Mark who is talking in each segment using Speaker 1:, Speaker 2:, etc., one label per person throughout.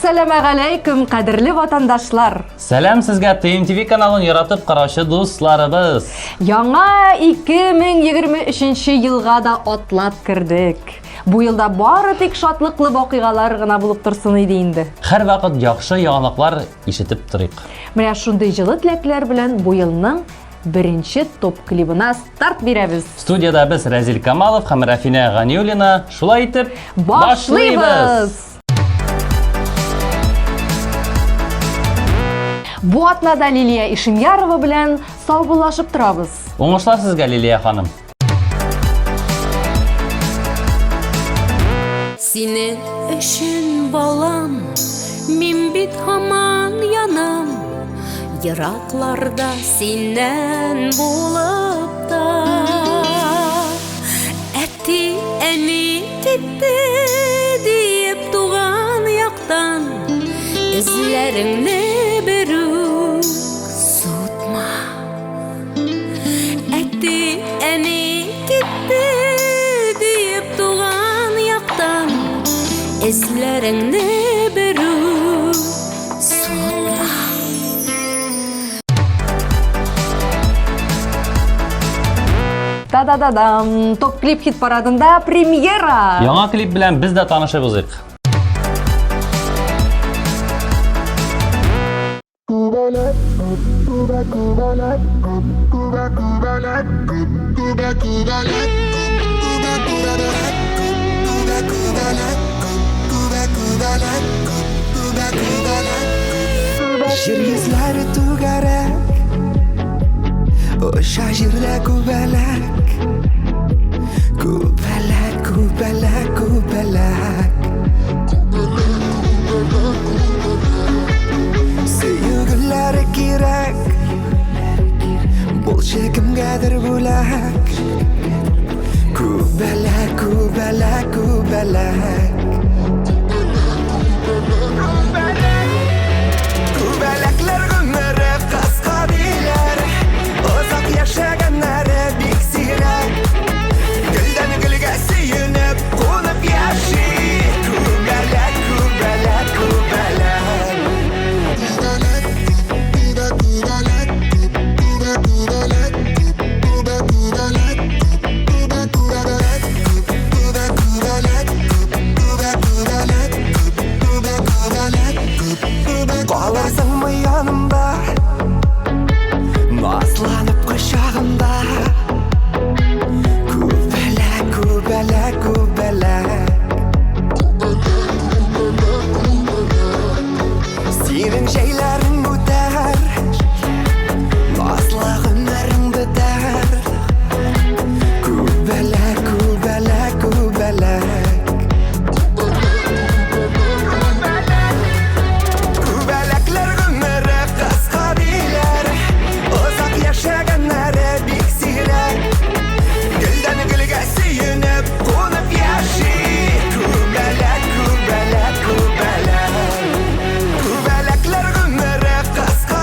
Speaker 1: Assalamu alaykum qadrli vatandaşlar.
Speaker 2: Selam sizga TMTV kanalын yaratып караучы дусларыбыз.
Speaker 1: Яңа 2023 елга да атлап кирдик. Бу елда бары тик шатлыклы вакыйгалар гына булып турсын иде инде.
Speaker 2: Һәр вакыт яхшы яңалыклар ишетеп торыйк.
Speaker 1: Менә шундый җылы теләкләр белән бу елның беренче топ клибына старт бирәбез.
Speaker 2: Студияда без Разил Камалов һәм Рафина Ганиуллина. Шулай итеп, башлыйбыз.
Speaker 1: Бу атнада Лилия Ишемярова белән саубуллашып торабыз.
Speaker 2: Уңышлар сезгә, Лилия ханым.
Speaker 3: Синең өчен балам, мин бит һаман янам, еракларда синнән булып та. Әти, әни китте диеп туган яктан, эзләреңне берүк сутма. Әти, әни китте диеп туган яктан, эзләреңне берүк сутма.
Speaker 1: Та-да-да-дам! Топ клип хит парадында премьера!
Speaker 2: Яңа клип белән без дә танышып узыйк.
Speaker 4: Жер йөзләре түгәрәк, Оша җирдә күбәләк, күбәләк, күбәләк, күбәләк. Сөйгеләре кирәк, булчы кемгәдер бүләк. Күбәләк, күбәләк, күбәләк. Күбәләкләр гомере кыска диләр, озак яшәгәннәре бик сирәк. Гөлдән гөлгә сөенеп, кунып яши. Күбәләк, күбәләк, күбәләк. Калырсыңмы янымда, назланып кочагымда. Күбәләк, күбәләк, күбәләк. Синең җәйләрең үтәр, назлы гомерең бетәр. Күбәләк, күбәләк, күбәләк. Күбәләкләр гомере кыска диләр, озак яшәгәннәре бик сирәк. Гөлдән гөлгә сөенеп, кунып яши. Күбәләк, күбәләк, күбәләк. Күбәләкләр гомере кыска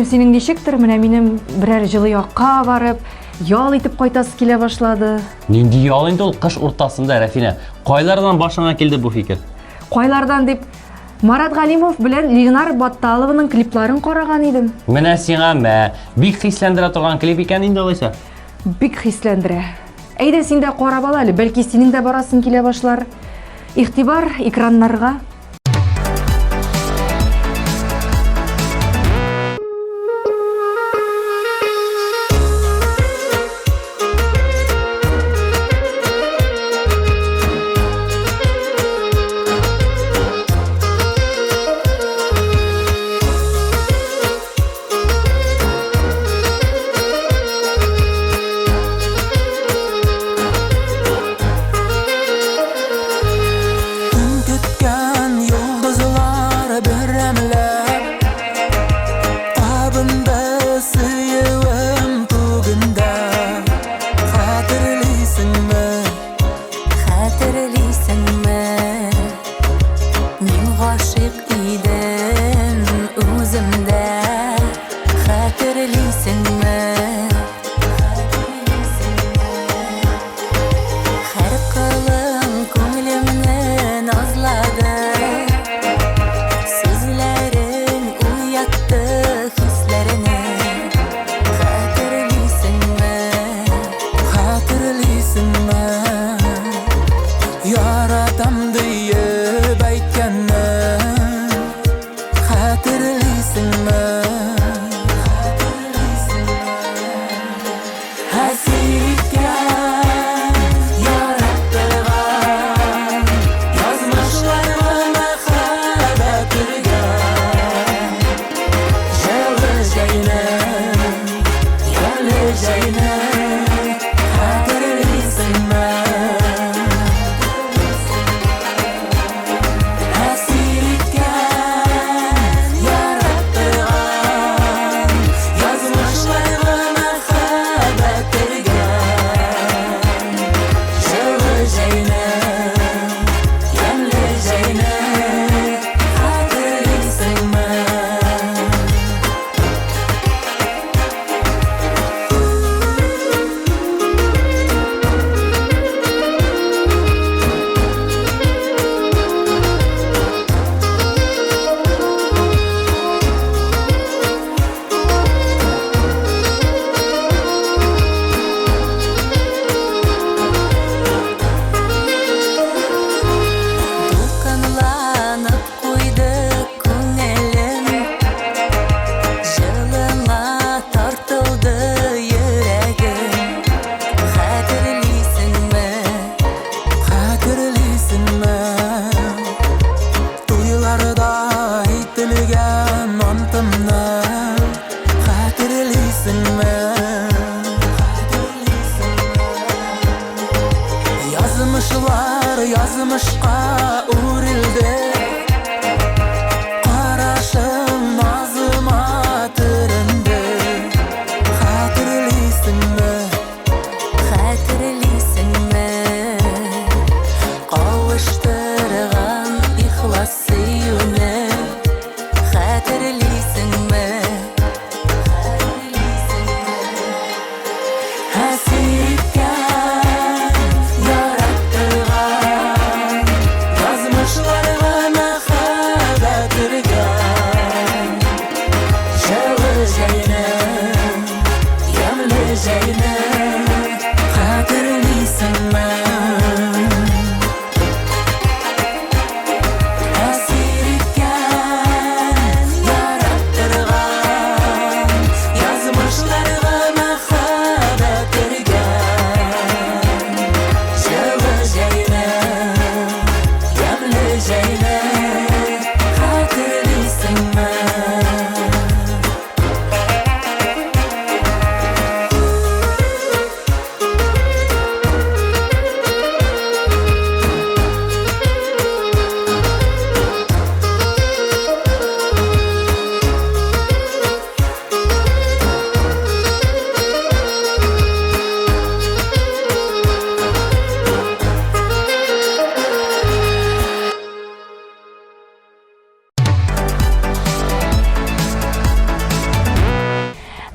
Speaker 1: синең ничектер, менә минем берәр җылы якка барып, ял итеп кайтасы килә башлады.
Speaker 2: Нинди ял инде ул кыш уртасында, Рафина? Кайлардан башыңа килде бу фикер?
Speaker 1: Кайлардан дип Марат Галимов белән Лигнар Батталованың клипларын караган идем.
Speaker 2: Менә сиңа бик хисләндерә торган клип икән инде алайса.
Speaker 1: Бик хисләндерә. Әйдә син дә карап ал әле, бәлки синең дә барасың килә башлар. Игътибар экраннарга.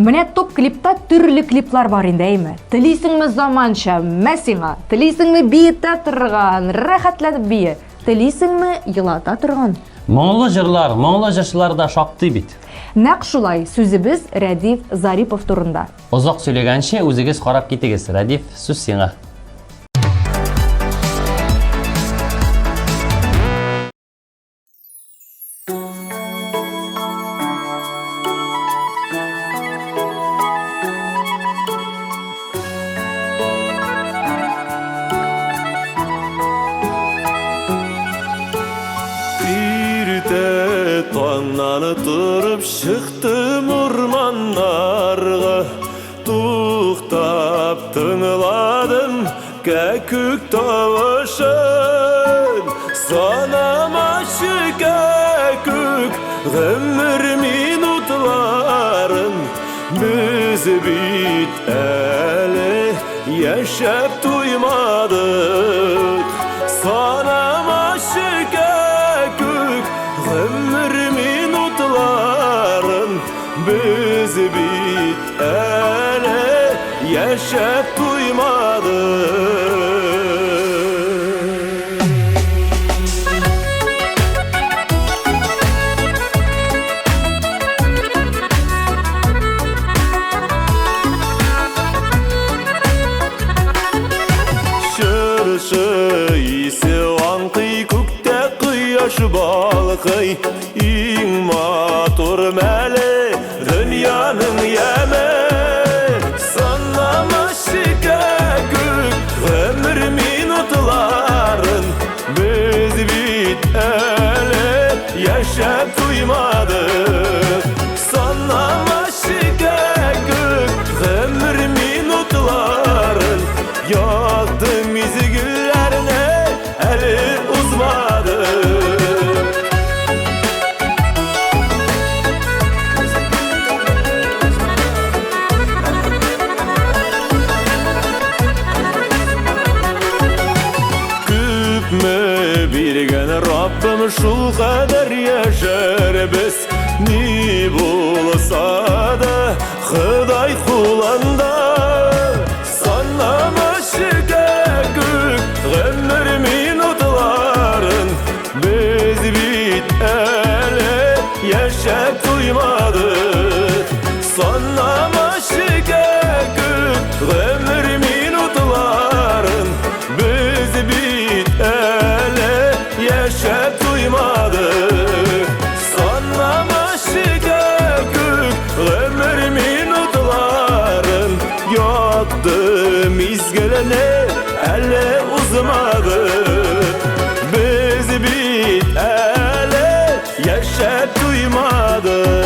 Speaker 1: Менә топ клипта төрле клиплар бар инде, әйме? Телисеңме заманча, мәсиңа, телисеңме биетә торган, рәхәтләнеп бие, телисеңме елата торган.
Speaker 2: Моңлы җырлар, моңлы җырчылар да шактый бит.
Speaker 1: Нәкъ шулай сүзебез Рәдиф Зарипов турында.
Speaker 2: Озак сөйләгәнче үзегез карап китегез. Рәдиф, сүз сиңа.
Speaker 5: Tağdan тұрып шықтым орманларға, туқтап тыңладым кәкүк тавышын. Санамашы кәкүк ғұмыр минутларын, біз бит әлі яшәп туймадық. Санамашы кәкүк ғұмыр минутларын, біз бит әлі яшәп туймадық. Балқый иң матур мәлі дүнияның яме. Санамашы кәкүк ғұмыр минутларын, біз бит әлі яшәп туймадық. Санамашы кәкүк ғұмыр минутларын, яқты мезгілләріне әлі узмадық. Rabbim şul kadar yaşar biz, ni bulsa da Xuday kulanda. Sanamaşı kәкүk ғұмыр minutların, biz bit әлі яшәп туймадық. Sanamaşı kәкүk ғұмыр minutların, biz bit әлі яшәп туймадық. Санамашы кәкүк ғұмыр минутларын, ятты мизгіліне әлі узмадық. Біз бит әлі яшәп туймадық.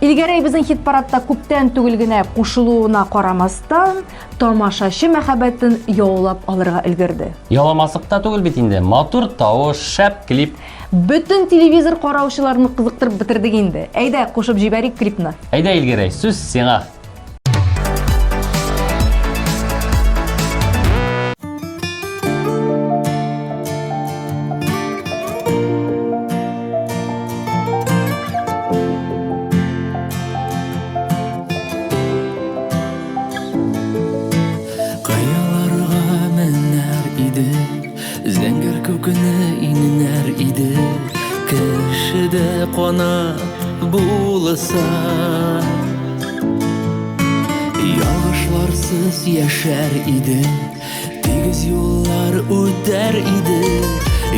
Speaker 1: Илгәрәй безнең хит-парадта күптән түгел генә кушылуына карамастан, тамашачы мәхәббәтен яулап алырга өлгерде.
Speaker 2: Яламасыкта түгел бит инде. Матур тавыш, шәп клип.
Speaker 1: Бөтен телевизор караучыларны кызыктырып бетердек инде. Әйдә, кушып җибәрик клипны.
Speaker 2: Әйдә, Илгәрәй, сүз сиңа.
Speaker 6: Зәңгәр күкне иннәр иде, кешедә канат булса. Ялгышларсыз яшәр иде, тигез юллар үтәр иде,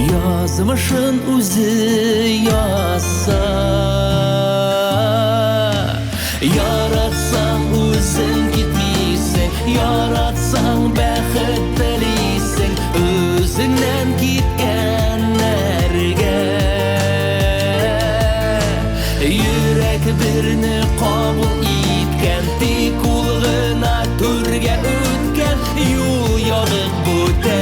Speaker 6: язмышын үзе язса. Яратсаң үзең китмисең, яратсаң бәхет телисең, үзеңнән киткәннәргә. Йөрәк берне кабул иткән, тик ул гына түргә үткән, юл ягып үтә.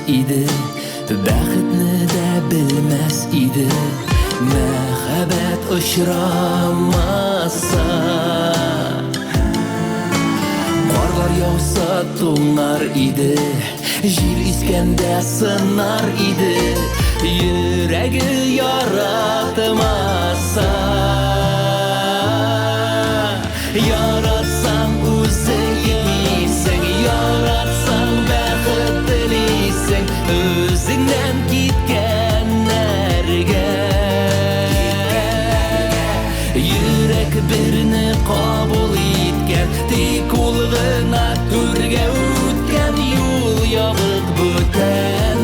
Speaker 6: idi, бәхетне дә белмәс иде. Мәхәббәт очрамаса, карлар яуса туңар иде, җил искәндә сынар иде, йөрәге яратмаса. Яратсаң үзең китмисең, яратсаң бәхет телисең, үзеңнән киткәннәргә. Йөрәк берне кабул иткән, тик ул гына түргә үткән, юл ябык бүтәннәргә.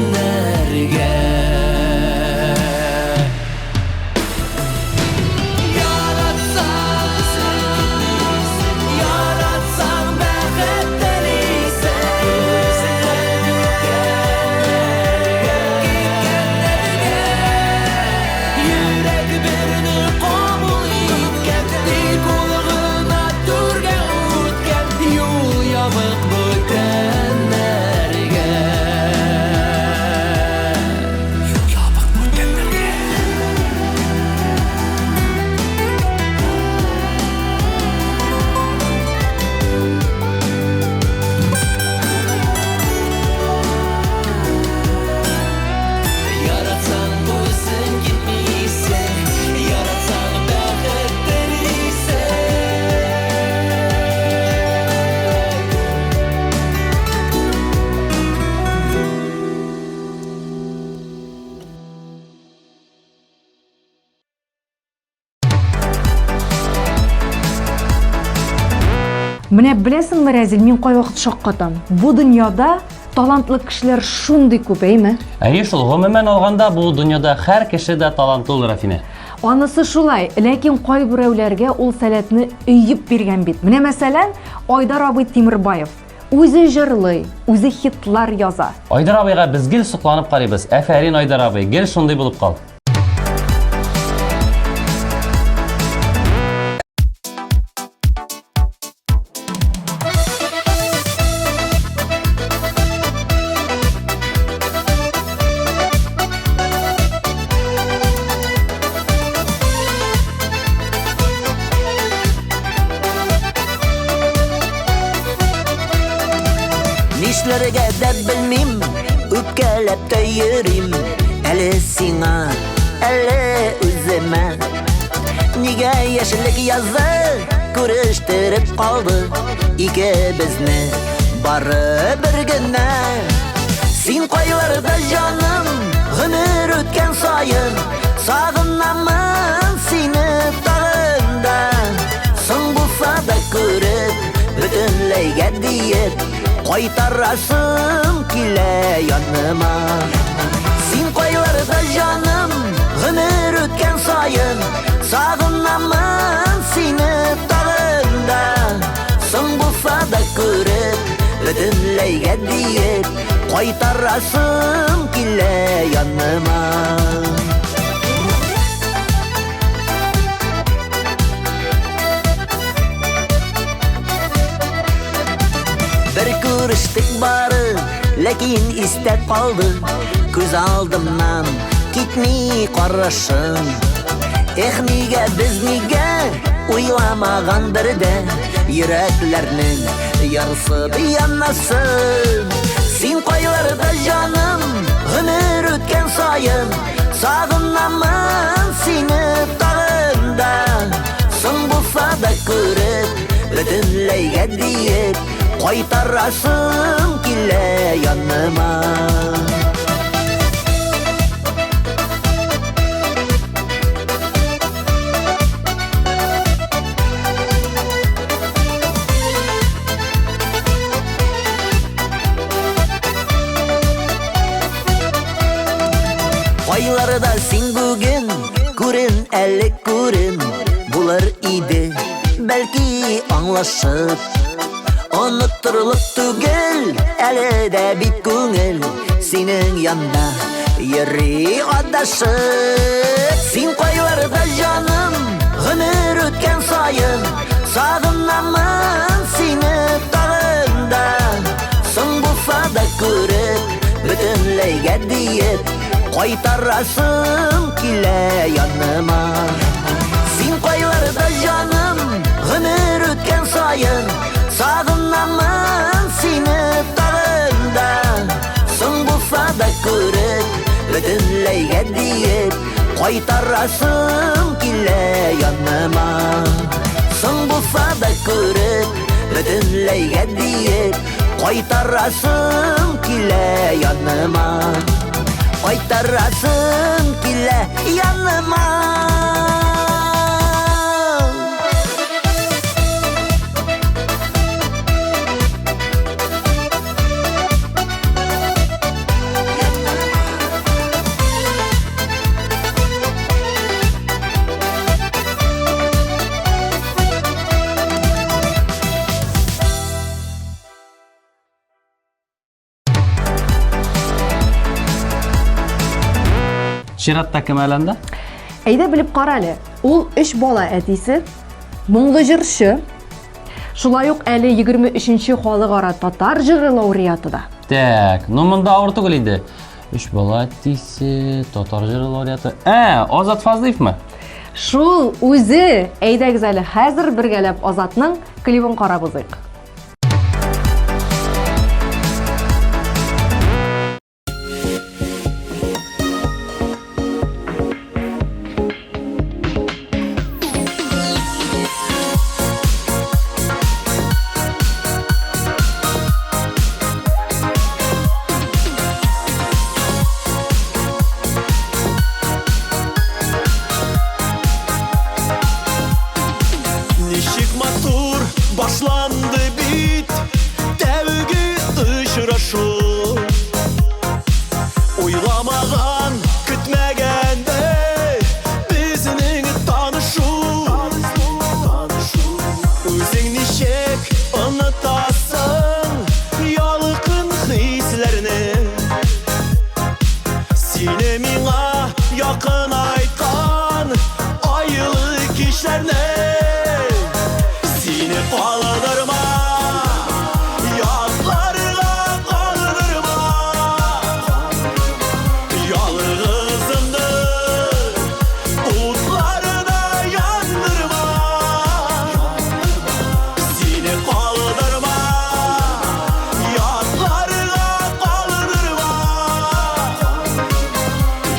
Speaker 1: Менә беләсеңме, Рәзил, мин кайвакыт шаккатам. Бу дөньяда талантлы кешеләр шундый күп, әйме?
Speaker 2: Әйе шул, гомумән алганда бу дөньяда һәр кеше дә талантлы, Рафина.
Speaker 1: Анысы шулай, ләкин кайберәүләргә ул сәләтне өйеп биргән бит. Менә мәсәлән, Айдар абый Тимербаев. Үзе җырлый, үзе хитлар яза.
Speaker 2: Айдар абыйга без гел сокланып карыйбыз. Әфәрин Айдар абый, гел шундый булып кал.
Speaker 7: Нишләргә дә белмим, үпкәләп тә йөрим, әле сиңа, әле үземә. Нигә яшьлек язы күрештереп калды икебезне, бары бер генә. Син кайларда җаным, гомер үткән саен, сагынамын сине тагында. Соң булса да күреп, бөтенләйгә диеп, кайтарасым килә яныма. Син кайларда җаным, гомер үткән саен, сагынамын сине тагында. Соң булса да күреп, бөтенләйгә диеп, кайтарасым килә яныма. Bir күрештек бары, ләкин истә калды, күз алдымнан китми карашың. Эх, нигә без нигә уйламаган бердә, йөрәкләрнең ярсы янасы. Син кайларда җаным, гомер үткән саен, сагынамын сине тагында. Соң булса да күреп, бөтенләйгә диеп, кайтарасым килә яныма. Кайларда син бүген күрен, әле күрен булыр иде, бәлки аңлашып. Онуттырылып түгел, әле дә бит күңел, синең янда йөри адашып. Син кайларда җаным, гомер үткән саен, сагынамын сине тагында. Соң булса да күреп, бөтен Kaytarasım kile yanıma. Sin koylarda canım ömür ötken sayın, sağınamın seni tağında. Son bulsa da körüp ödünleyge deyip kaytarasım kile yanıma. Son bulsa da körüp ödünleyge deyip kaytarasım kile yanıma. Kaytarasım kile yanıma.
Speaker 2: Şiratda Kemalanda?
Speaker 1: Әйдә белеп кара әле. Ул 3 бала әтисе, моңлы җырчы. Шулай ук әле 23-нче халыкара татар җыры лауреаты да.
Speaker 2: Так, ну монда авыр түгел инде. 3 бала әтисе, татар җыры лауреаты. Азат Фазлыевмы?
Speaker 1: Шул үзе. Әйдәгез әле хәзер бергәләп Азатның клибын карап узыйк.
Speaker 5: Ничек матур башланды бит тәүге очрашу. Уйламаган, көтмәгәндә безнең танышу. Үзең ничек онытасың ялыкын хисләрне? Сине миңа якын айткан айлы кишләрне. Kaldırma, yatlarına kaldırma. Yalnızımdı, utlarına yandırma. Seni kaldırma, yatlarına kaldırma.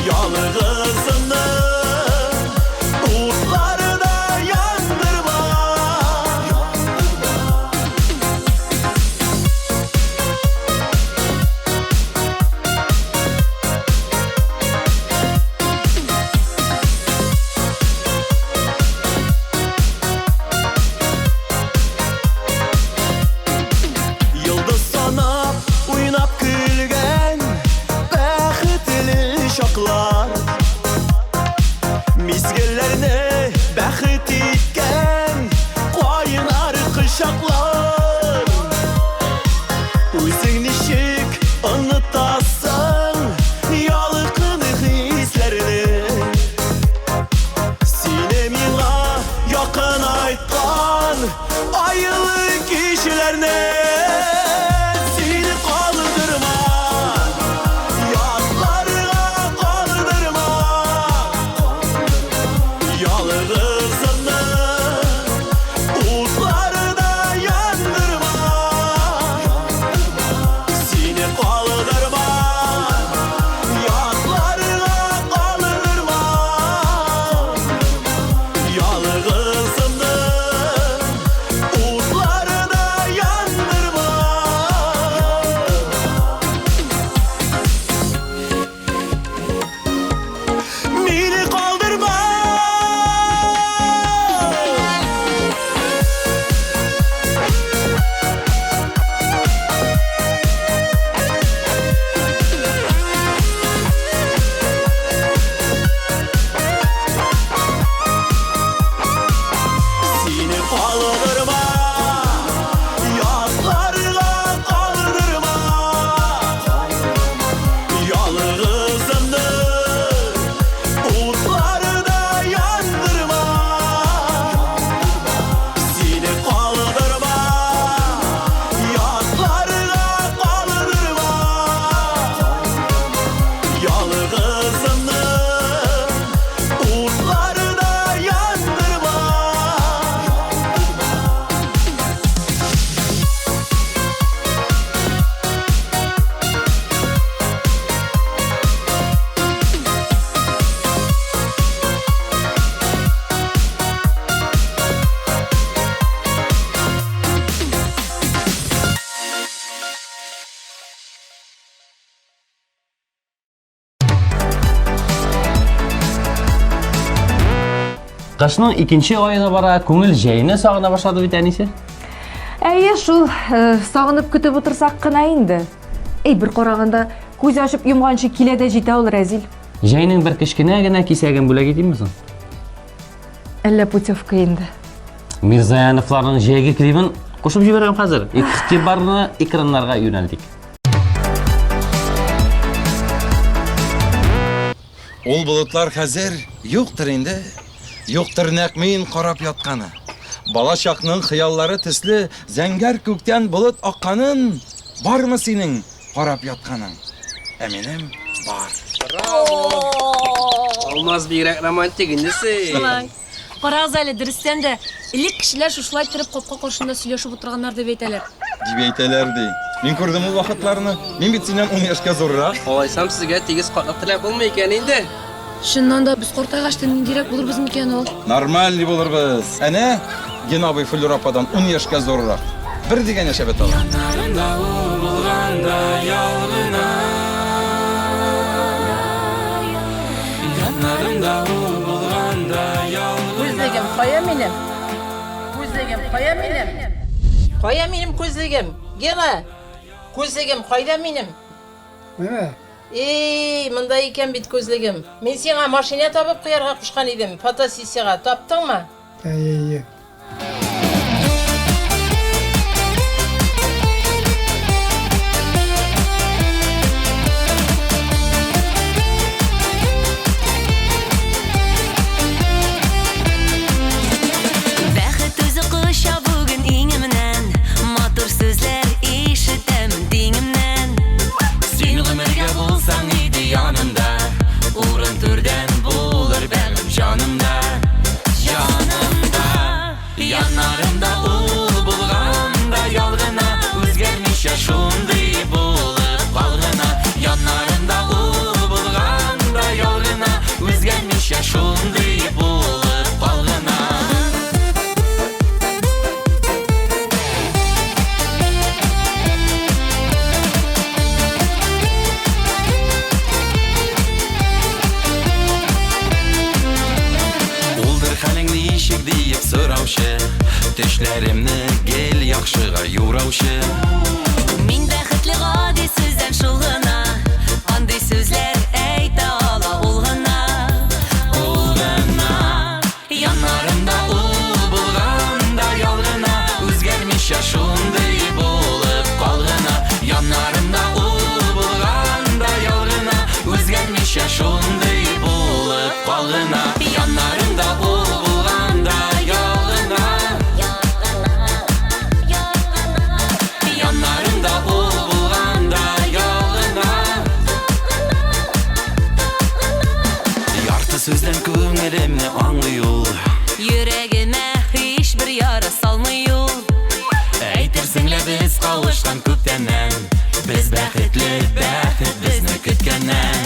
Speaker 5: Yalnızımdı, utlarına yandırma. Yıldız sanap, uynap gülgen bәхетле şaklar. Mizgillerine bәхет etken kaynar kışaklar. Үзең ничек онытасың ялыкын хисләрне? Сине миңа якын айткан айлы кишләрне. Seni kaldırma, yatlarına kaldırma. Yalnızını utlarına yandırma. Seni kaldırma, yatlarına kaldırma. Yalnızını utlarına yandırma.
Speaker 2: Кышның 2нче айына бара күңел җәйне сагына башлады бит әнисе.
Speaker 1: Әйе, шул сагынып көтеп утырсак кына инде. Бер караганда күз ачып йомганчы килә дә җитә ул Разил.
Speaker 2: Җәйнең бер кечкенә генә кисәген бүләк итимме соң?
Speaker 1: Әллә путевка инде.
Speaker 2: Мирзаяновларның җәйге клибын кушып җибәрәм хәзер. Игътибарны экраннарга юнәлдик.
Speaker 8: Ул болытлар хәзер юктыр инде. Юктыр нәкъ мин карап ятканы. Бала чакның хыяллары төсле зәңгәр күктән болыт акканын бармы синең карап ятканың? Ә минем бар.
Speaker 9: Olmaz bir romantik indisi.
Speaker 10: Карагыз әле, дөрестән дә элек кешеләр шушылай торып капка каршында сөйләшеп утырганнар дип әйтәләр.
Speaker 8: Дип әйтәләр ди. Мин күрдем ул вакытларны. Мин бит синнән 10 яшькә зуррак.
Speaker 9: Алайсам сезгә тигез катлап теләп булмый икән инде.
Speaker 10: Шуннан да без картайгачтан ниндирәк булырбыз микән ул?
Speaker 8: Нормаль булырбыз. Әнә Генабый Флюрападан 10 яшькә зуррак. Бер дигән яшәбет ала.
Speaker 11: Күзлегем кая минем? Күзлегем кая минем? Кая минем күзлегем? Гена. Күзлегем кайда минем? Монда икән бит күзлегем. Мин сиңа машина табып куярга кушкан идем. Фотосессияга таптыңмы?
Speaker 3: Бәхет үзе коча бүген иңемнән, матур сүзләр ишетәм диңемнән.
Speaker 6: Син гомергә булсаң иде янымда, урын түрдән булыр бәгым җанымда. Җанымда, яннарымда ул булганда ялгына, үзгәрмичә шундый булып калгына. Яннарымда ул булганда ялгына, үзгәрмичә шундый булып калгына. Улдыр хәлең ничек диеп сораучы, төшләремне гел яхшыга юраучы.
Speaker 3: Мин бәхетле гади сүздән шул гына, андый сүзләр әйтә ала ул гына.
Speaker 6: Ул гына, яннарымда ул булганда ялгына, үзгәрмичә шундый булып калгына. Яннарымда ул булганда ялгына, үзгәрмичә шундый булып калгына. Яннарымда ул булганда ялгына, яннарымда ул булганда ялгына. Ярты сүздән күңелемне аңлый ул,
Speaker 3: Йөрәгемә һичбер яра салмый ул.
Speaker 6: әйтерсең лә без кавышкан күптәннән, без бәхетле, бәхет безне көткәннән.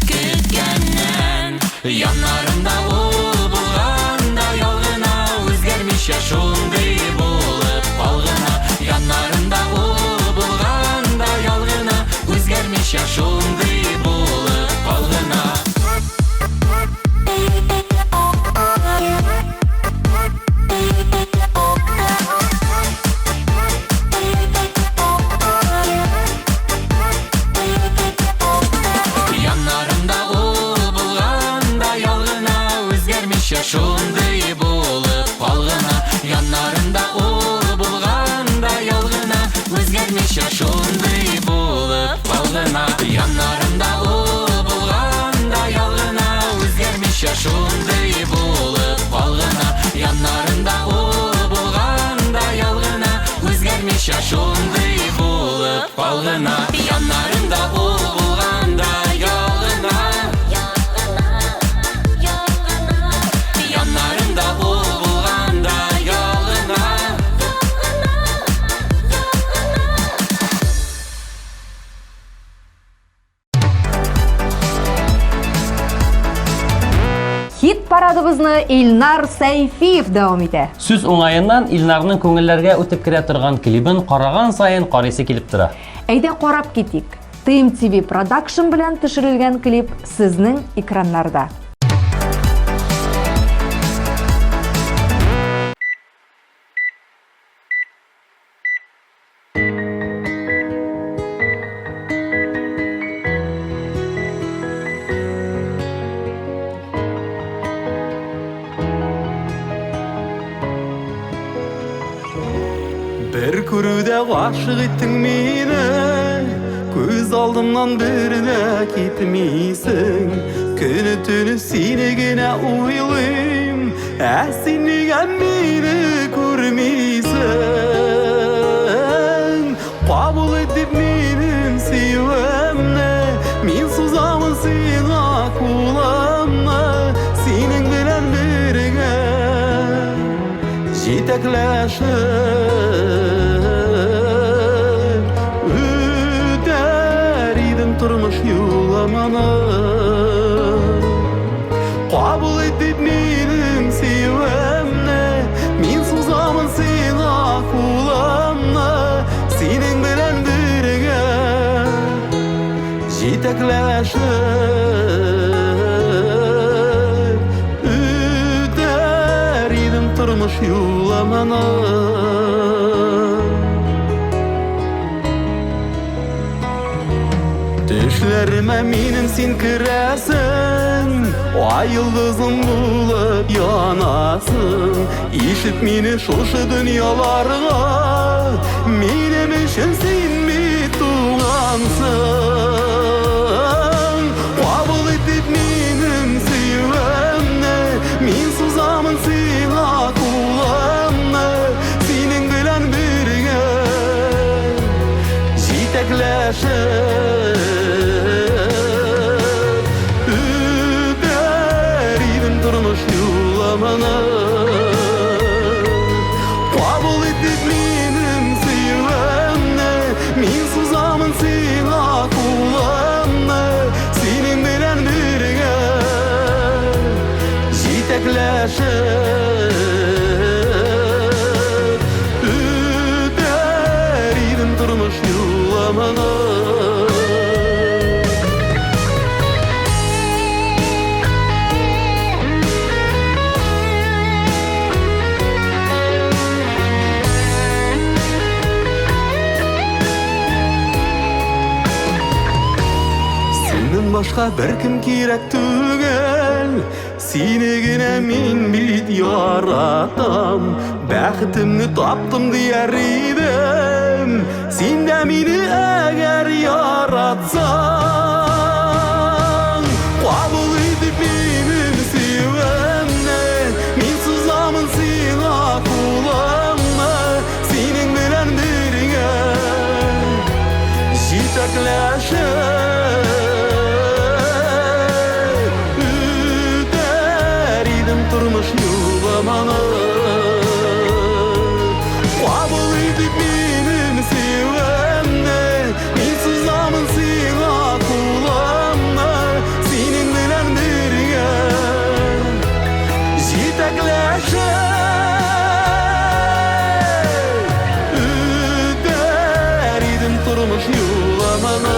Speaker 6: Көткәннән, яннарымда ул булганда ялгына, үзгәрмичә шундый булып калгына. Яннарымда ул булганда ялгына, үзгәрмичә шундый булып калгына. Яннарымда ул булганда ялгына, үзгәрмичә шундый булып калгына. Яннарымда ул булганда ялгына, үзгәрмичә шундый булып калгына. Яннарымда ул булганда ялгына, үзгәрмичә шундый булып калгына. Яннарымда ул булганда ялгына, үзгәрмичә шундый булып калгына. Яннарымда ул булганда ялгына, яннарымда ул булганда ялгына.
Speaker 1: Хит парадыбызны Илнар Сәйфиев дәвам итә.
Speaker 2: Сүз уңайыннан Илнарның күңелләргә үтеп керә торган клибын караган саен карыйсы килеп тора.
Speaker 1: Әйдә карап китик. TMTV Production белән төшерелгән клип сезнең экраннарда.
Speaker 5: aşık ettin meni Göz aldımdan birine gitmeysin Günü tünü seni gene uylayım Sen negen meni görmeysin Kabul edip benim sevemne Min suzamın sana kulağımna Senin bilen birine Jitekleşip Üder idim turmuş yolamana Kabul edip benim sevemne Min suzamın sana kulağımna Senin bilen birine Jitekleşip Üder idim turmuş yolamana Düşlerime benim sen kiresin Ay yıldızım bulup yanasın İşit beni şoşu dünyalarına Benim için sen mi tuğansın Kabul edip benim sevemne Min suzamın sana kulağımna Senin bilen birine Jitekleşip Üder idim turmuş yolamana Kabul edip benim sevemne Min suzamın sana kulağımna Senin bilen birine Jitekleşip Üder idim turmuş yolamana Başka bir kim kerek tügel Senigine min bit yaratam Bəxtimni taptım diyer idim Sen de meni eğer yaratsan Kabul edip benim sevemne Min suzamın sana kulağımna Senin bilen birine Jitekleşip Turmuş yolamana Kabul edip benim sevemne Min suzamın sana kulağımna Senin bilen birine Jitekleşip Üder idim turmuş yolamana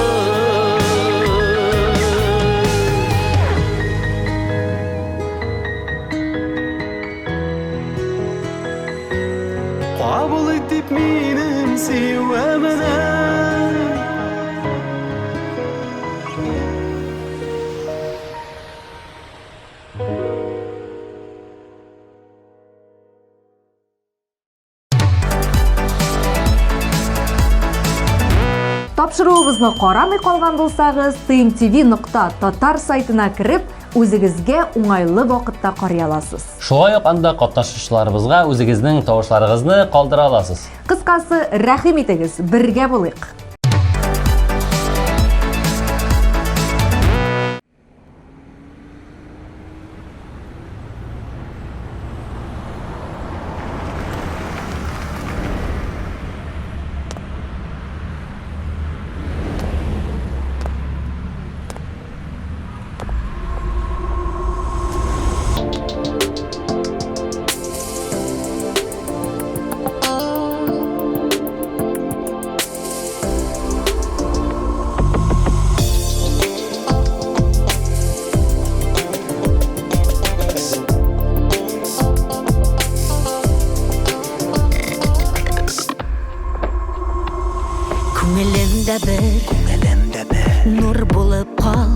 Speaker 5: Kabul edip benim sevemene
Speaker 1: Тапшыруыбызны карамый калган булсагыз, tmtv.tatar сайтына кирип, үзегезгә уңайлы вакытта карый аласыз.
Speaker 2: Шулай ук анда катнашучыларыбызга үзегезнең тавышларыгызны калдыра аласыз.
Speaker 1: Кыскасы, рәхим итегез, бергә булыйк.
Speaker 3: Күңелемдә бер нур булып кал,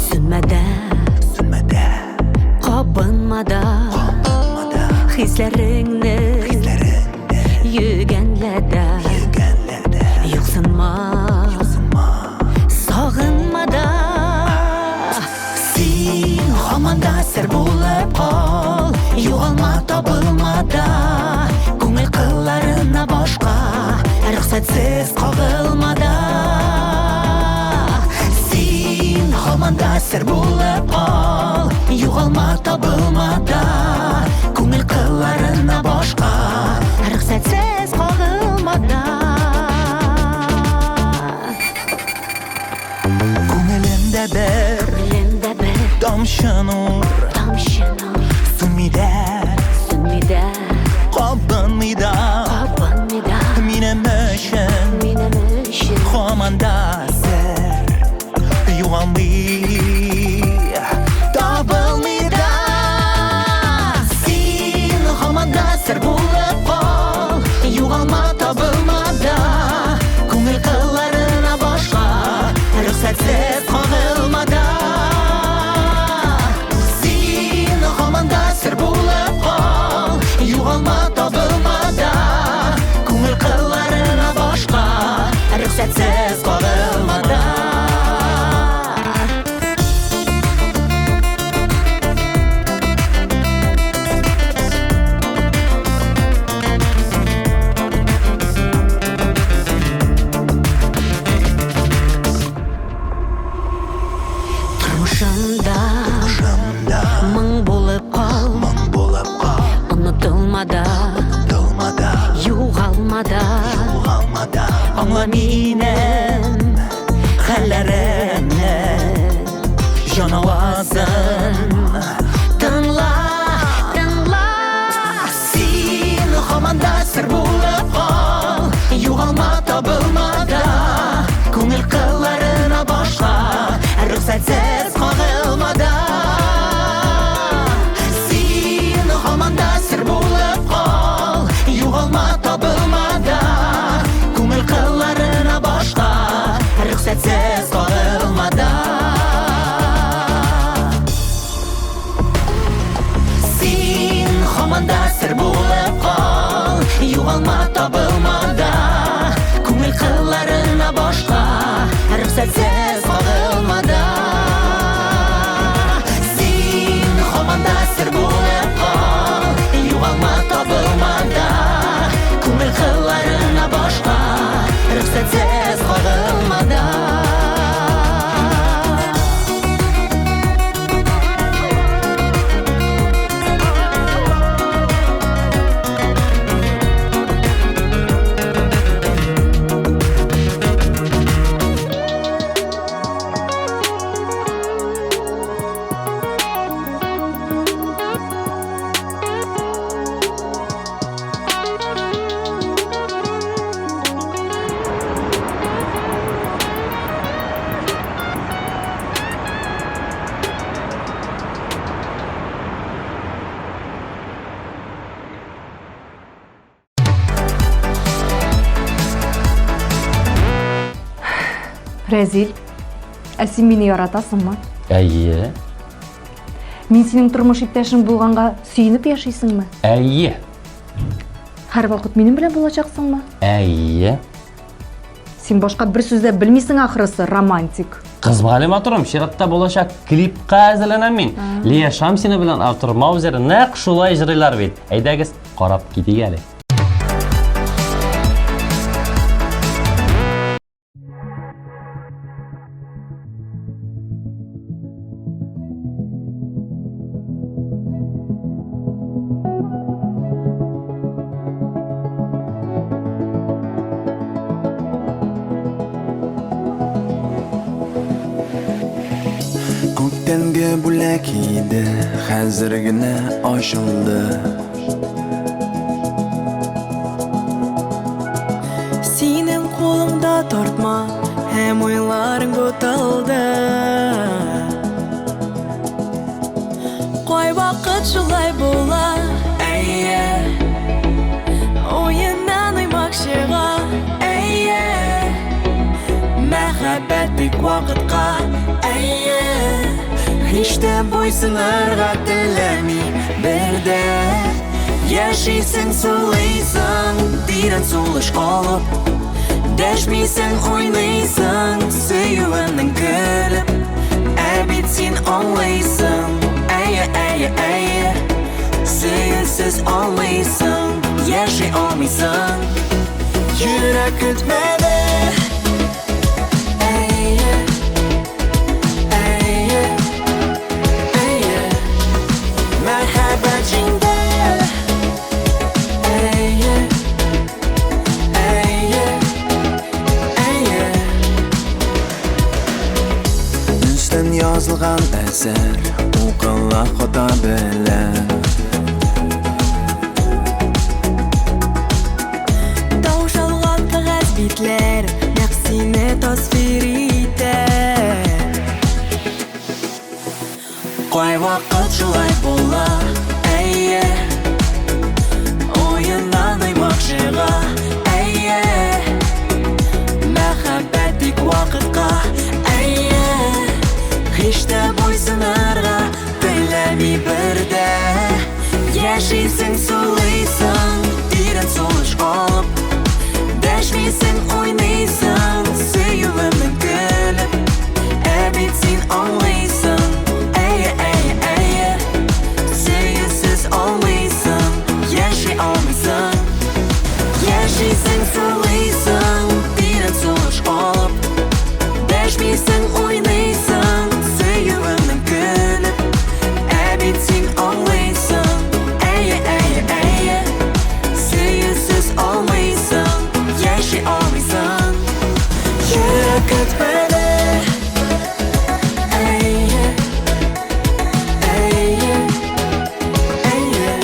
Speaker 3: сүнмәдә, кабынмада, хисләреңне йөгәнләдә.
Speaker 7: Рөхсәтсез кагылмада Син һаманда сер булып кал Югалма табылмада Күңел кылларына башка Рөхсәтсез кагылмада Күңелемдә бер тамчы нур Сүнмидә Кабынмыйда Минем өчен Һаманда сер Югалмый Табылмыйда Син һаманда сер булып кал Югалма табылмада Күңел кылларына башка Рөхсәтсез кагылмада Син һаманда сер булып кал Югалма табылмада Күңел кылларына башка Рөхсәтсез кагылмада Тормышымда Мың булып кал Онытылмада Югалмада Аңла минем хәлләремне Җан авазын Тыңла Син һаманда сер булып кал Югалма табылмада Күңел кылларына башка Рөхсәтсез кагылмада Син һаманда сер булып кал Югалма табылмада Күңел кылларына башка Рөхсәтсез кагылмада Син һаманда сер булып кал Югалма табылмада Күңел кылларына башка Рөхсәтсез кагылмада Син һаманда сер булып кал Югалма табылмада Күңел кылларына башка Рөхсәтсез кагылмада
Speaker 1: Разил, син мине яратасыңмы?
Speaker 2: Әйе.
Speaker 1: Мин синең тормыш иптәшең булганга сөенеп яшисеңме?
Speaker 2: Әйе.
Speaker 1: Һәр вакыт минем белән булачаксыңмы?
Speaker 2: Әйе.
Speaker 1: Син башка бер сүз дә белмисең ахрысы, романтик.
Speaker 2: Кызмалыма турым, чиратта булачак клипка әзерләнәм мин. Лия Шамсина белән Артур Маузер нәкъ шулай җырлыйлар бит. Әйдәгез, карап китик әле.
Speaker 5: Күктәнге бүләк иде, хәзер генә ачылды.
Speaker 12: Синең кулыңда тартма, һәм уйларың буталды. Кай вакыт шулай була, әйе. Уеннан уймак чыга, әйе. Мәхәббәт бик вакытка, әйе. Hiç de boysunlarga теләми бердә. Яшисең, сулыйсың, тирән сулыш калып. Дәшмисең, уйныйсың, сөюеңнең көлеп. Ә бит син аңлыйсың, әйе, әйе, әйе. Сөюсез аңлыйсың, яши алмыйсың. Yürek kütmedi Eye Eye Eye Merhaba cinde Eye Eye Eye
Speaker 5: Üstten yazılgan eser Okalla xoda bilen
Speaker 12: Tauşalgan kağız bitler Nefsine tasvir iter Koy vakit şulay bolla Eye Oyundan aymakşıga Eye Mehabbetik vakıtka Eye Hiç de boysunarga Dilemi birde Yaşaysın sulaysın Derin soluş alıp Deşmeysin oynaysın Suyulanın gülüp Ebitsin anlaysın Eye eye eye Suyusuz olmaysın Yaşay olmaysın Yaşaysın sulaysın Derin soluş alıp Deşmeysin oynaysın Suyulanın gülüp Ebitsin anlaysın Eye eye eye Suyusuz olmaysın Yaşay olmaysın Yürek etmedi Eye Eye Eye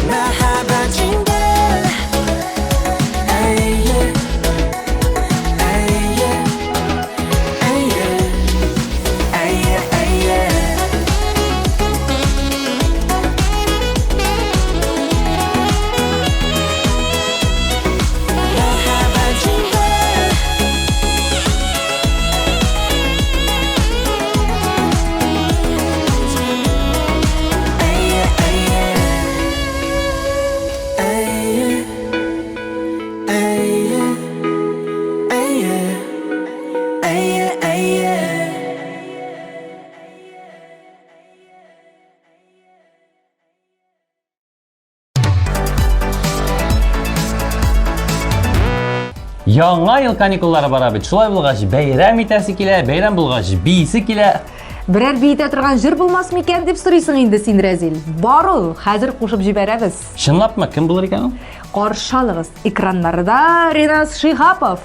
Speaker 12: Merhaba cinde Eye Eye Eye Eye Eye Merhaba cinde Eye Eye Eye Eye Eye Eye Eye
Speaker 2: Яңа ел каникуллары бара бит. Шулай булгач, бәйрәм итәсе килә, бәйрәм булгач, бийсе килә.
Speaker 1: Берәр бийтә торган җыр булмас микән дип сорыйсың инде син, Рәзил. Бар ул, хәзер кушып җибәрәбез.
Speaker 2: Чынлапмы, кем булыр икән ул?
Speaker 1: Каршы алыгыз. Экраннарда Ринас Шихапов.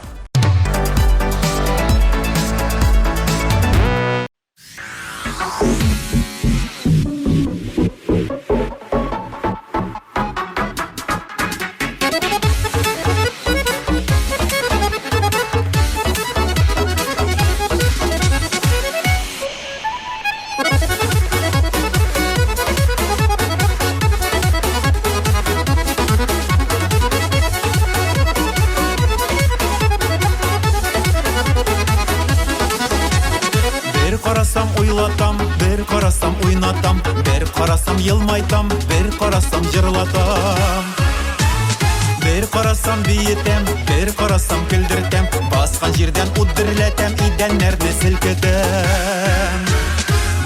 Speaker 6: Bir karasam oylatam, bir karasam oynatam, bir karasam yılmaytam, bir karasam jırlatam. Bir karasam biyetem, bir karasam güldürtem, baskan jirden uddirletem, idenlerde silketem.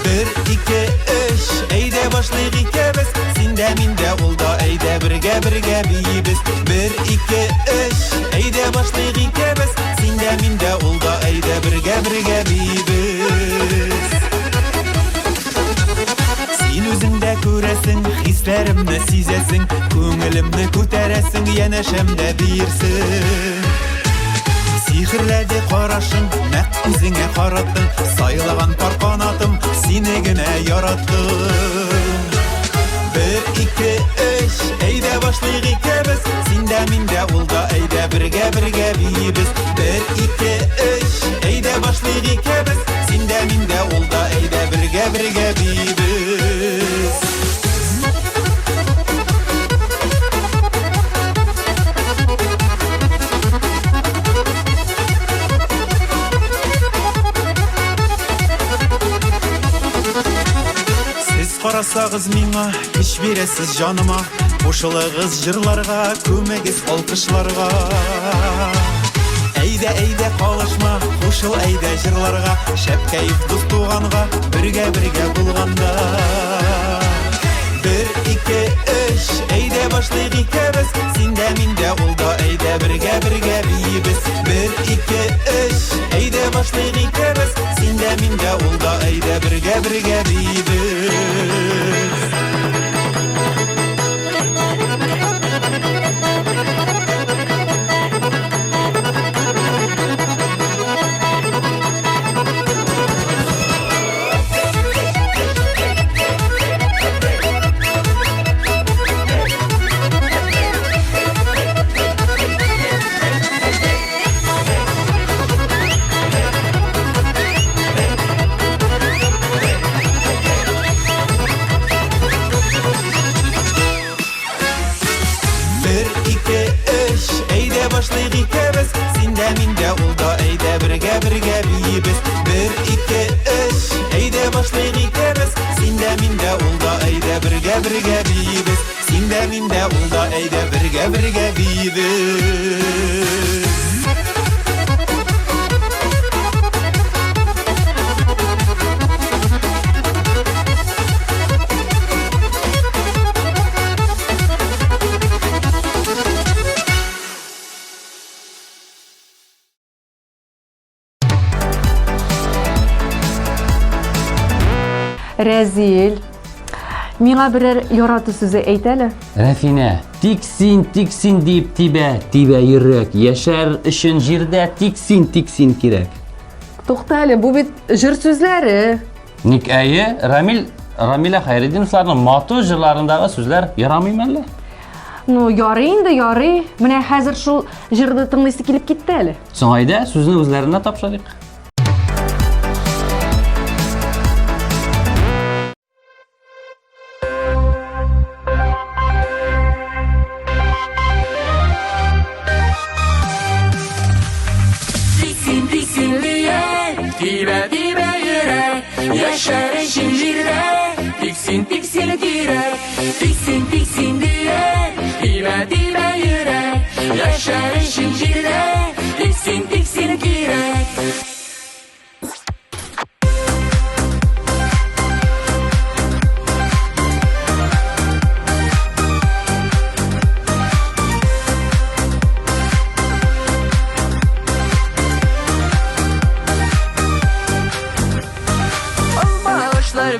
Speaker 6: Bir, iki, üç, eyde başlayık ikimiz, sinde minde ulda, eyde birge biyibiz. Bir, iki, üç, eyde başlayık ikimiz, sinde minde ulda, eyde birge biyibiz. Sen özünde göresin, hislerimle sizesin, köngülümde köteresin, yeneşemde birsin. Sihirledi karашın, nek üzüne karattın, sayılağan par kanatım, seni güne yarattım. Bir, iki, üç, eyde başlayık ikimiz, sinde minde ulda, eyde birge biyibiz. Bir, iki, üç, eyde başlayık ikimiz, sinde minde ulda, eyde birge biyibiz. Карасагыз миңа, кич биресиз жаныма, кушылыгыз жырларга, көмегиз алкышларга. Әйдә калышма, кушыл әйдә жырларга, шәп кәйф дус туганга, бирге булганда. Bir, iki, üç, eyde başlayık ikimiz. Sinde minde olda eyde birge biyimiz. Bir, iki, üç, eyde başlayık ikimiz. Sinde minde olda eyde birge biyimiz. Başlayık ikimiz. Sinde minde olda eyde birge biyimiz. Bir, iki, üç, eyde başlayık ikimiz. Sinde minde olda eyde birge biyimiz. Sinde minde olda eyde birge biyimiz.
Speaker 1: Rezil. Mina birer yaratı sözü eyteli.
Speaker 2: Rafine, tiksin deyip tibe yürek. Yaşar işin jirde tiksin kirek.
Speaker 1: To'xtali, bu bit jir sözleri.
Speaker 2: Nikayi, Ramile Hayreddinovlarning moto jirlarindagi so'zlar yaramaymanlar.
Speaker 1: No, yoring-da, yoring. Mana hozir shu jirni tinglisi kelib ketdi hali.
Speaker 2: So'ngayda so'zni o'zlaridan topshirdik.
Speaker 7: Yaşar şiirde tiksin direk. Tiksin diye dibe yürek. Yaşar şiirde tiksin direk.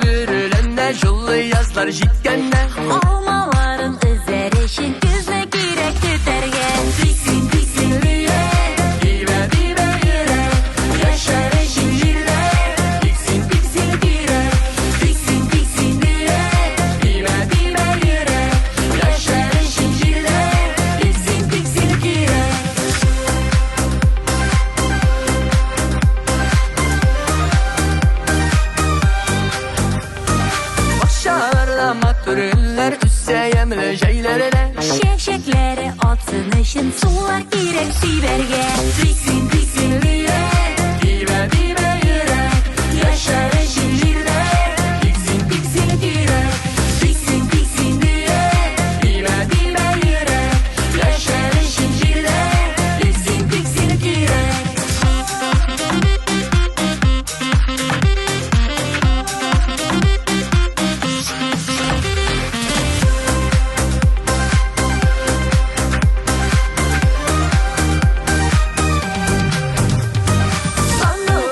Speaker 3: Bürülende jullu yazlar jitkende
Speaker 7: Almaların özerişin gözüne girek tüterge. Tiksin diye
Speaker 3: dibe yürek.
Speaker 7: yaşar şiirde
Speaker 3: Tiksin direk.
Speaker 7: tiksin diye
Speaker 3: Dibe yürek.
Speaker 7: yaşar şiirde tiksin girek.
Speaker 3: Başarıla matürüller üsse yemle şeylerine
Speaker 7: Şevşekleri atsın için sular girek siberge. Tiksin diye
Speaker 3: dibe yürek.
Speaker 7: yaşar şiirde
Speaker 3: Tiksin direk.
Speaker 7: tiksin diye
Speaker 3: Dibe yürek.
Speaker 7: yaşar şiirde
Speaker 3: Tiksin direk.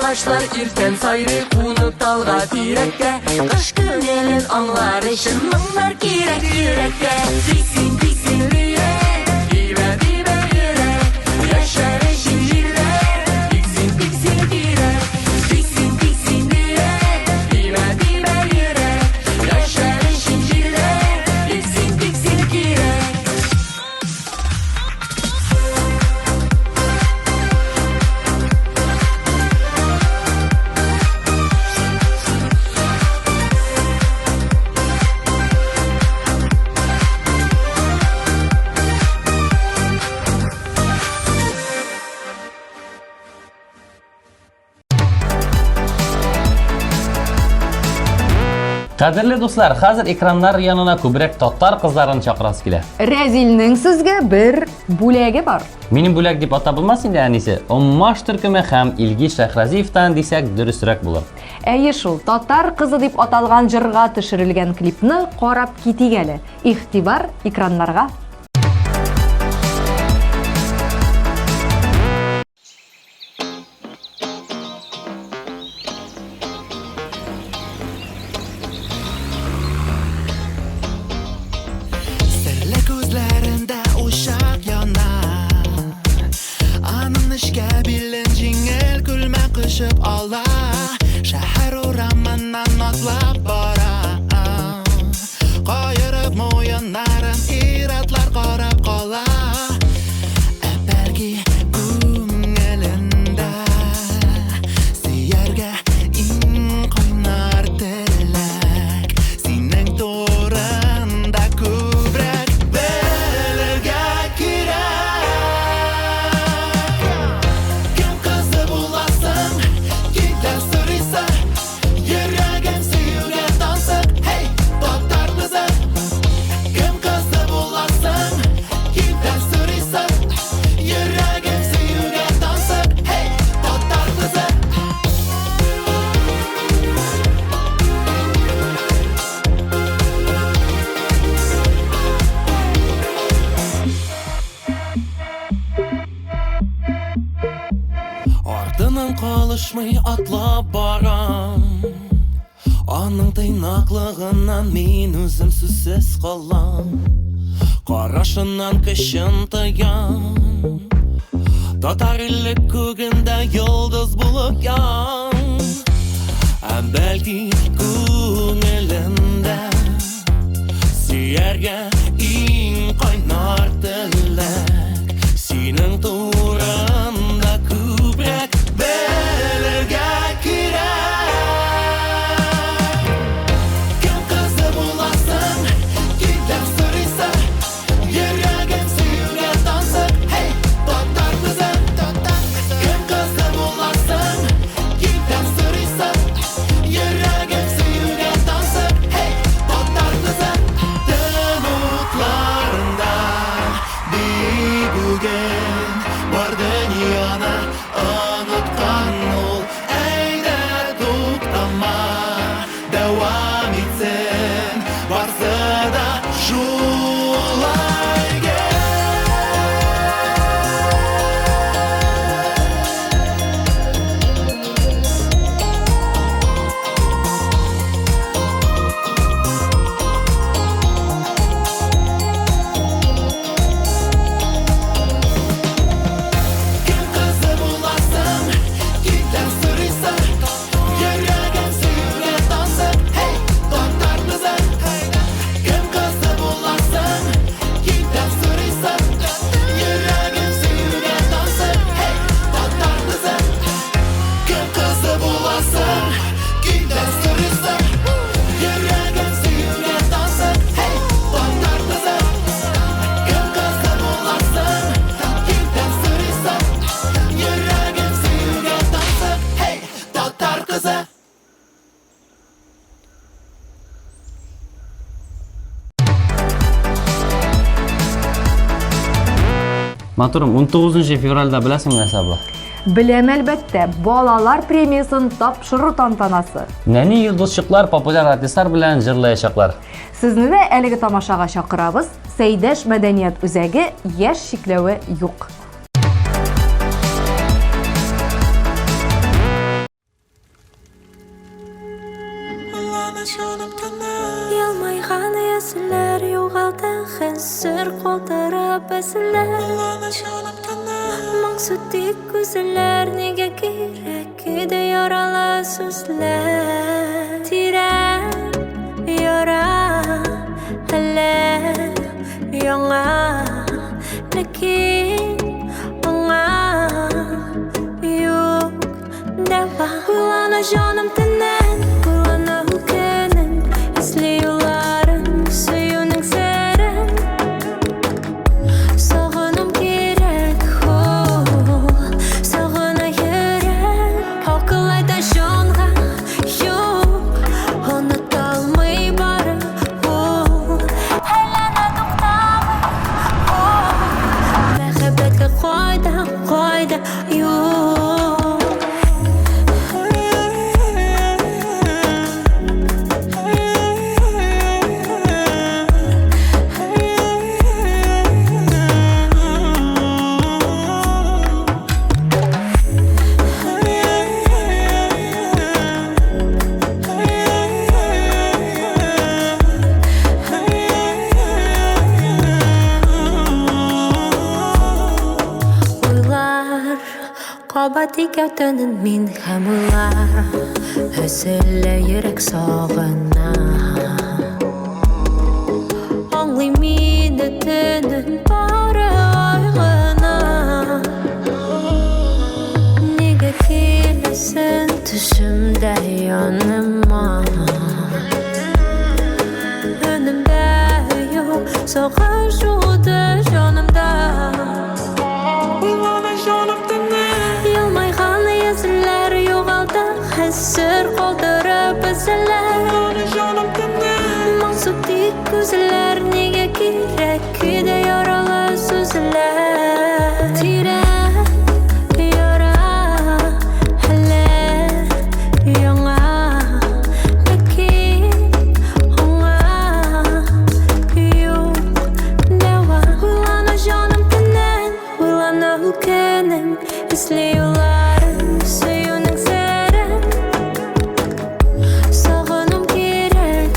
Speaker 3: Başlar irten sayrı kunu dalga direkte
Speaker 7: Kış günlerin anlar için mınlar girek yürekte. Tiksin diye
Speaker 3: dibe yürek.
Speaker 7: yaşar şiirde
Speaker 3: Tiksin direk.
Speaker 7: tiksin diye
Speaker 3: Dibe yürek.
Speaker 7: yaşar şiirde
Speaker 3: Tiksin direk.
Speaker 2: Qadrli do'stlar, hozir ekranlar yanına ko'proq tatар qizlarini chaqirasiz kelar.
Speaker 1: Razilning sizga bir bo'lagi bor.
Speaker 2: Mening bo'lak deb atab bo'lmasin da anisi. Ommash turkumi ham Ilgiz Shahraziyevdan desak durustroq bo'lar.
Speaker 1: Әйе шул, татар кызы дип аталган җырга төшерелгән клипны карап китик әле. Игътибар экраннарга.
Speaker 6: Sirli ko'zlarida o'shaq yonar. Anishga bilinjingil kulma qo'shib ola. Shahar o'ramandan otlab boram. Qoyirib mo'yinlarim iratlar qorab qola. Balki ko'nglinda siyarga in qo'ynar tilak. Sening to'rinda ko'proq bilirga kerak. Kim qizi bo'lasan, kimdan so'raysa, yuragim suyuga tansiq, hey, tatar qizi. Kim qizi bo'lasan, kimdan so'raysa, yuragim suyuga tansiq, hey, tatar qizi. Ardından qalışmay atlab baram. Onun tıynaklığından men özüm süzsüz qalam. Qarashından kışın tayan. Tatar illik kөгünde yıldız bulup yan. Belki ko'nglinda siyerge in qaynar tilak. Sening to'rinda ko'proq bilirga kerak. Kim qizi bo'lasan, kimdan so'raysa, yuragim suyuga tansiq, hey, tatar qizi. Kim qizi bo'lasan, kimdan so'raysa, yuragim suyuga tansiq, hey, tatar qizi. Umutlarında bir bugün var dünyada unutkan ol. Eyde to'xtama, devam etsin, varsa da şulay gel. Kim qizi bo'lasan, kimdan so'raysa, yuragim suyuga tansiq, hey, tatar qizi. Kim qizi bo'lasan, kimdan so'raysa, yuragim suyuga tansiq, hey, tatar qizi. Kim qizi bo'lasan, kimdan so'raysa, yuragim suyuga tansiq, hey, tatar qizi. Kim qizi bo'lasan, kimdan so'raysa, yuragim suyuga tansiq, hey, tatar qizi.
Speaker 2: Maturum 19 fevralda bilasizmi nasablar?
Speaker 1: Bilem әлбәттә, балалар премиясын тапшыру тантанасы.
Speaker 2: Nani yıldızçıklar popüler artistlar bilan jırlayacaklar.
Speaker 1: Сезне дә әлеге тамашага чакырабыз. Сәйдәш мәдәният үзәге яшь шикләве юк.
Speaker 12: Ялмайган ясьләр югалты хәзер калтырап бәсләр. Моңсуты күзләр нигә кирәк иде яралы сүзләр. Тирән яра әллә яңа, ләкин аңа юк дәва. Уйлана җаным төннән, уйлана үкенен, эсли юлларын, сөюнең серен. Сагыным кирәк, сагына йөрәк. Акыл әйтә җанга, юк, оныта алмый yok. Кабат икәүтәнен мин һәм уйлар Өзелә йөрәк сагына Аңлый мине төнөн бары айгына Нигә киләсең төшемдә яныма Өнемдә юк сагыш уды җанымда Елмайган йөзләр югалды Хәсер калдырып эзләр Моңсу тик күзләр Нигә кирәк көйдә яралы сүзләр Тирән яра Әллә яңа Ләкин аңа юк дәва Уйлана җаным төннән Уйлана үкенең Эзли юлларын сөюнең сәрен Сагыным кирәк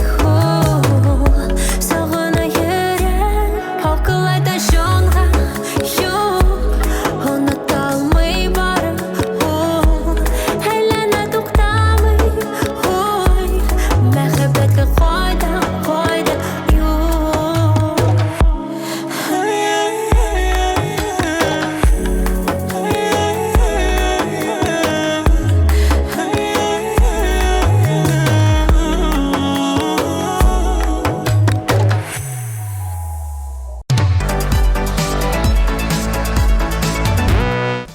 Speaker 12: Сагына йөрәк Акыл айта җанга юк Оныта алмый бары Әйләнә туктамый Мәхәббәткә кайда юк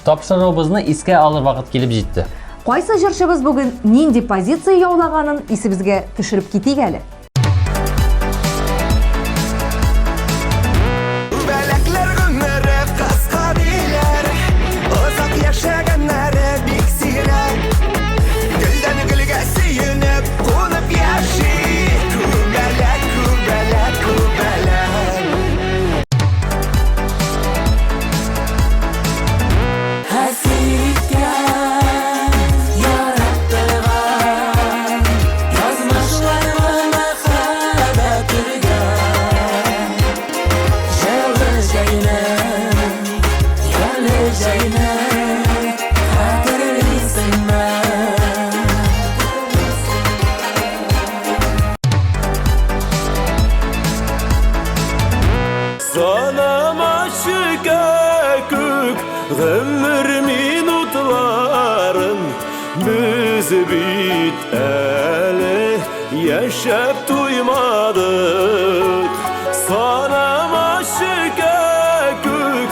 Speaker 2: Тапшырыгыбызны искә алыр вакыт килеп җитте.
Speaker 1: Кайсы җырчыбыз бүген нинди позиция яулаганын исебезгә төшереп китик әле.
Speaker 4: Күбәләкләр гомере кыска диләр Озак яшәгәннәре бик сирәк Гөлдән гөлгә сөенеп кунып яши Күбәләк, күбәләк, күбәләк
Speaker 7: Хәсрәткә яраттырган язмышларны мәхәббәт өргән Җылы җәйне хәтерлисеңме
Speaker 6: Sanama şikayet Ömür minutların Biz bit ele Yaşap duymadık Sanama şikayet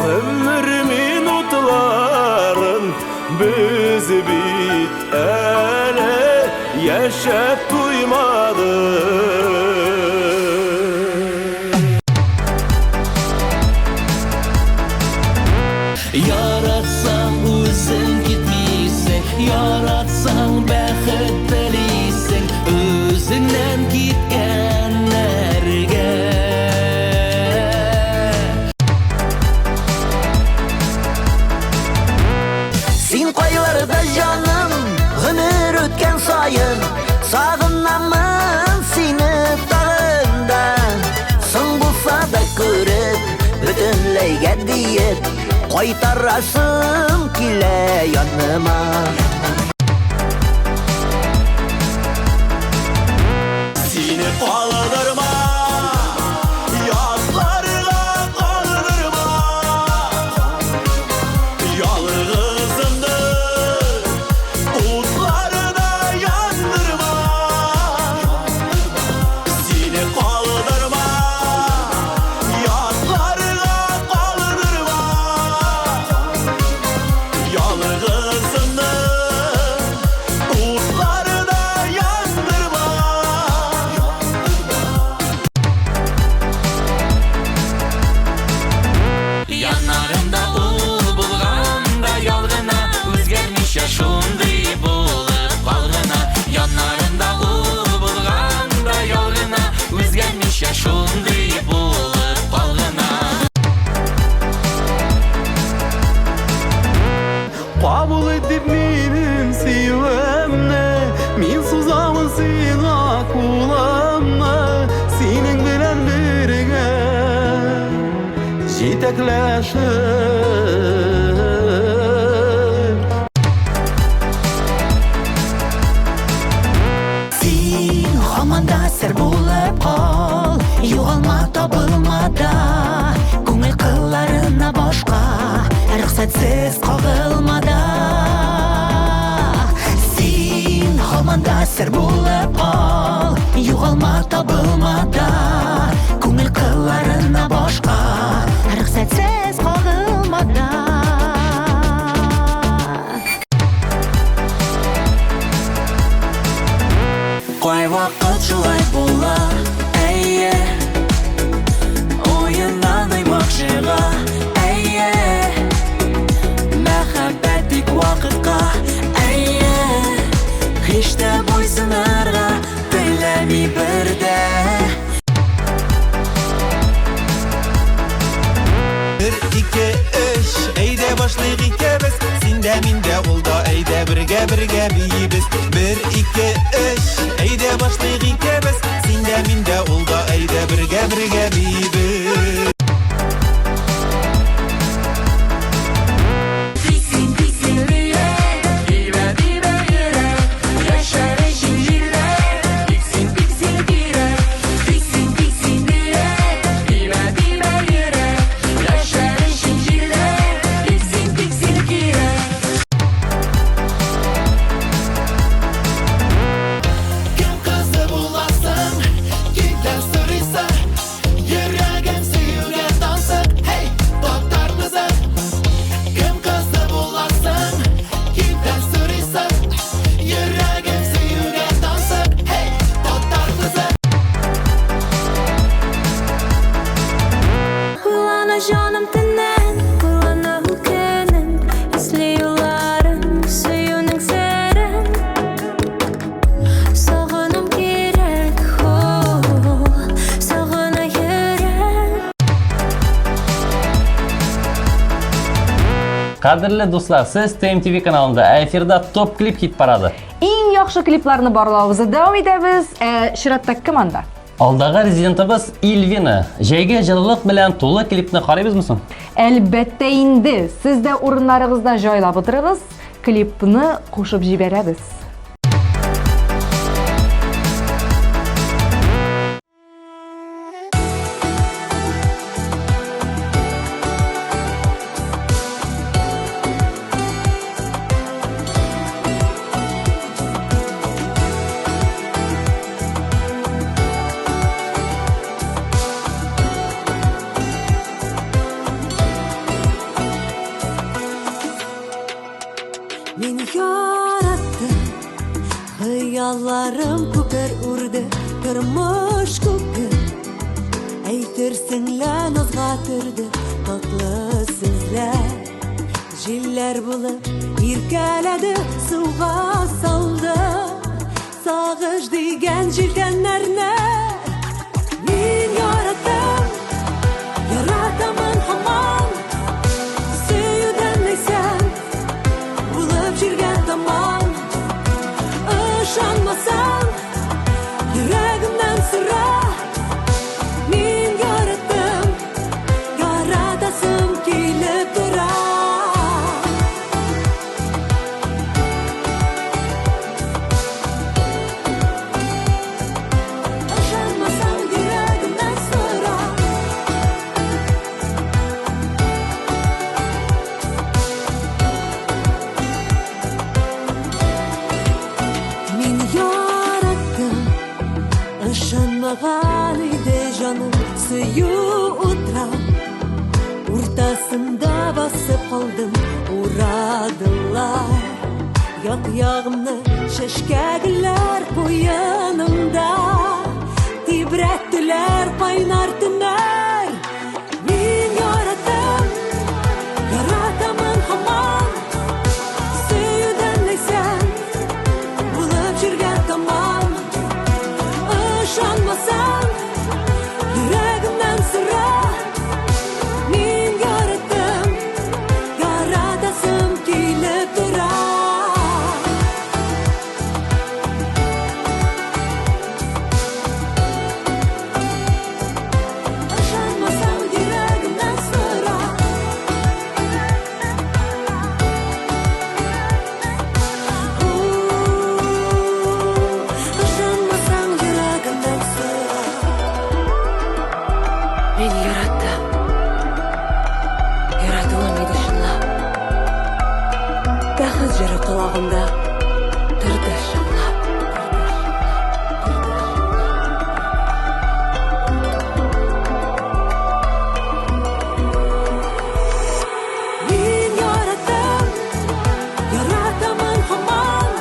Speaker 6: Ömür minutların Biz bit ele Yaşap duymadık
Speaker 7: Яратсаң үзең китмисең Яратсаң бәхет телисең Үзеңнән киткәннәргә
Speaker 4: Син кайларда җаным гомер үткән саен Сагынамын сине тагында Соң булса да күреп бөтенләйгә диеп Кайтарасым килә яныма
Speaker 6: Сине калдырма Язларга калдырма Ялгызымды утларына яндырма Сине калдырма Язларга калдырма Kabul edip benim sevemne Min suzamın sina kulağımna Senin bilen birge Jitekleşir
Speaker 4: Sen hamanda ser bulup kal Yoğalma tabılmada Көңіл қылlarına boşqa Rüxsatsiz qağılmada Sen hamanda ser bulup kal Yoğalma tabılmada Көңіл қылlarına boşqa Rüxsatsiz qağılmada Қай вақыт жылай бола әйе Ойынан аймақшыға әйе Мәхәббәт тик вақытқа әйе Хишті бойсынарға тіләми бірде
Speaker 6: Bir, iki, üç, eyde başlayıq ikimiz Sinde minde oldu eyde birge biyimiz Bir, iki, üç, eyde başlayıq ikimiz Sinde minde oldu eyde birge biyimiz
Speaker 7: Tiksin tiksin diye Dibe dibe yere Yaşar eşinler Tiksin tiksin diye Tiksin tiksin diye Dibe dibe yere Yaşar eşinler Tiksin tiksin diye
Speaker 6: Kim kızı bulasın Kimden sırıysa Yüreğim suyuna dansın Hey doktor mısın Kim kızı bulasın Kimden sırıysa Yüreğim suyuna dansın Hey doktor mısın
Speaker 12: Kulağına canım tenen, kulağına hükenen İzliyorlarım suyunun seren Sağınım gerek, sağına yürek
Speaker 2: Qadrli do'stlar, siz TMTV kanalında efirda top klip hit paradi.
Speaker 1: Eng yaxshi kliplarni barlabimizni davom etamiz. Shiratda komanda.
Speaker 2: Aldağı rezidentimiz Ilvina. Jayga jilliq bilan to'liq klipni qarayapsizmi?
Speaker 1: Albatta endi sizda o'rinlaringizdan joylab o'tiramiz. Klipni qo'shib jiberamiz.
Speaker 12: Meni yarattı Hayallarım ko'pir urdi Turmush ko'pir Aytirsinlar nozg'atirdi Tatlı sizlar Jillar bo'lib Irkaladi Suvga soldi Sog'ish degan jilkanlarni Men yaratdim Yarataman hamon Suyudan laysan Bulib jirgan tamam Ishonmasam Yuragimdan sira Men yaratdim Yaratasim kelib turar Ishonmasam yuragimdan sira Men yarattım Ishonmagan edi jonim Suyu o'tra O'rtasida bosib qoldim Uradilar Yoq-yog'imni shashkagilar Qo'yinimda Tebratdilar qaynar tunlar Men yaratdim Yarataman hamon Suyudan laysan Bulib jirgan tamom Ishonmasam Yuragimdan sira Men yaratdim Yaratasim kelib Қыз жыры құлағымда тұрды шыңлап. Мен яратамын хаман,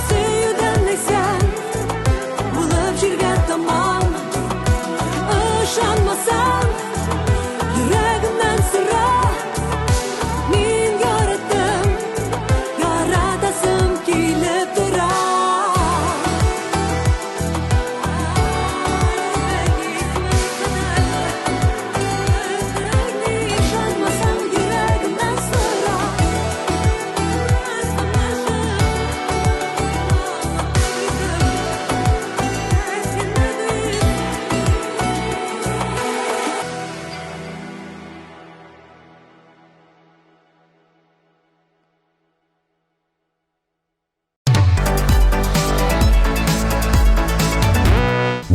Speaker 12: сөйден лейсен, болып жүрген таман. Ышанмасаң, жүрегімнен сұра. Мен яраттым, яратасым келіп тұра. Ышанмасаң, жүрегімнен сұра.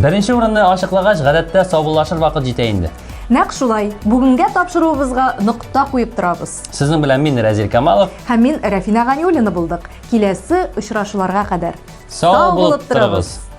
Speaker 2: Беренче урынны ашыклагач, гадәттә саубуллашыр вакыт җитә инде.
Speaker 1: Нәкъ шулай, бүгенгә тапшыруыбызга нокта куеп торабыз.
Speaker 2: Сезнең белән мин Разил Камалов.
Speaker 1: Һәм мин Рафина Ганиуллина булдык. Киләсе очрашуларга кадәр
Speaker 2: Сау булып торыгыз.